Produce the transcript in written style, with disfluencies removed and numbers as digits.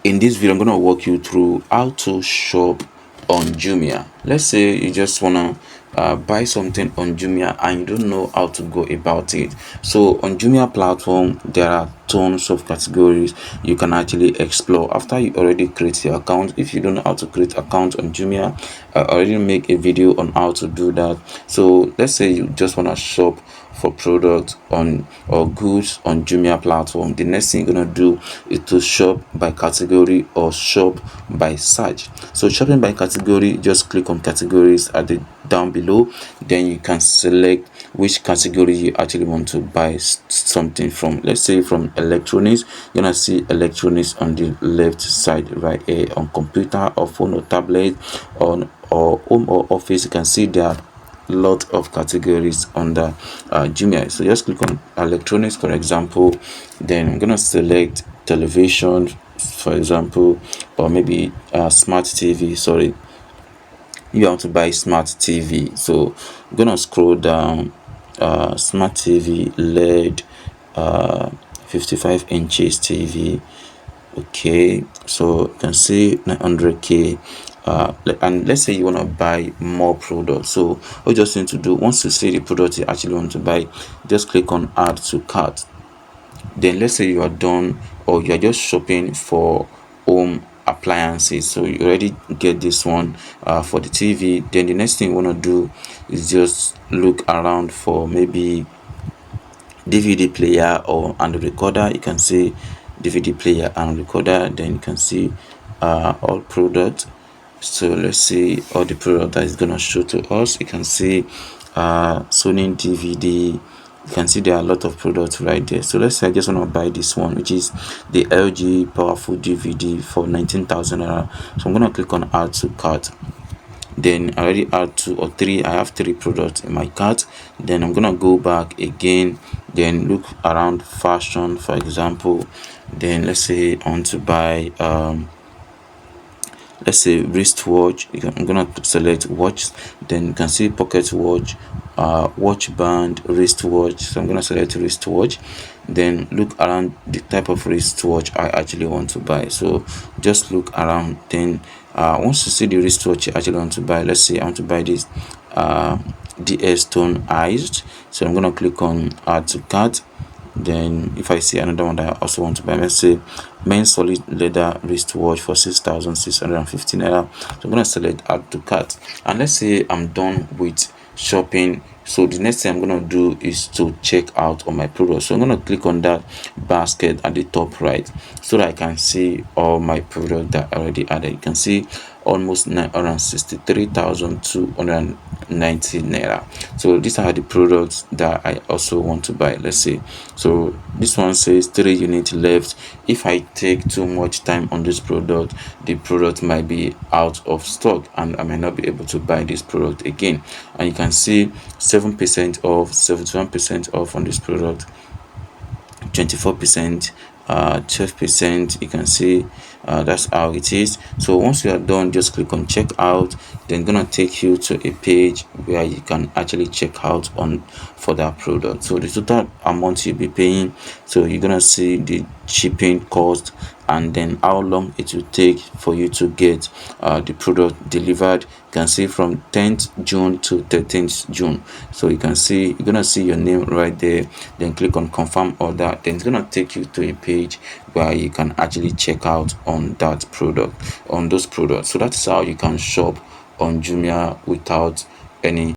In this video, I'm going to walk you through how to shop on Jumia. Let's say you just want to buy something on Jumia and you don't know how to go about it. So on Jumia platform, there are tons of categories you can actually explore after you already create your account. If you don't know how to create account on Jumia, I already make a video on how to do that. So let's say you just want to shop for products on or goods on Jumia platform. The next thing you're gonna do is to shop by category or shop by search. So shopping by category, just click on categories at the down below, then you can select which category you actually want to buy something from. Let's say from electronics, you're gonna see electronics on the left side right here. On computer or phone or tablet, on or home or office, you can see there lot of categories under Jumia. So just click on electronics, for example, then I'm gonna select television, for example, or maybe smart TV. Sorry, you want to buy smart TV, so I'm gonna scroll down. Smart TV LED, 55 inches TV. Okay, so you can see 900k, and let's say you want to buy more products. So what you just need to do, once you see the product you actually want to buy, just click on add to cart. Then let's say you are done, or you are just shopping for home appliances, so you already get this one for the TV. Then the next thing you want to do is just look around for maybe DVD player or and recorder. You can see DVD player and recorder, then you can see all products. So let's see all the product that is gonna show to us. You can see Sony DVD. You can see there are a lot of products right there. So let's say I just want to buy this one, which is the LG powerful DVD for 19,000 naira. So I'm gonna click on add to cart. Then I already add 2 or 3. I have 3 products in my cart. Then I'm gonna go back again, then look around fashion, for example. Then let's say I want to buy let's say wristwatch. I'm gonna select watch, then you can see pocket watch, watch band, wristwatch. So I'm gonna select wristwatch, then look around the type of wristwatch I actually want to buy. So just look around, then once you see the wristwatch you actually want to buy, let's say I want to buy this DS Stone Iced. So I'm gonna click on add to cart. Then if I see another one that I also want to buy, let's say men's solid leather wristwatch for 6,650 naira. So I'm gonna select add to cart, and let's say I'm done with shopping. So the next thing I'm gonna do is to check out on my product. So I'm gonna click on that basket at the top right, so that I can see all my product that I already added. You can see almost 963,290 naira. So these are the products that I also want to buy. Let's say, so this one says 3 units left. If I take too much time on this product, the product might be out of stock and I might not be able to buy this product again. And you can see 7% off, 71% off on this product, 24%, 12%. You can see that's how it is. So once you are done, just click on check out, then gonna take you to a page where you can actually check out on for that product. So the total amount you'll be paying, so you're gonna see the shipping cost and then how long it will take for you to get the product delivered. You can see from 10th June to 13th June. So you can see, you're gonna see your name right there, then click on confirm order, then it's gonna take you to a page where you can actually check out on that product, on those products. So that's how you can shop on Jumia without any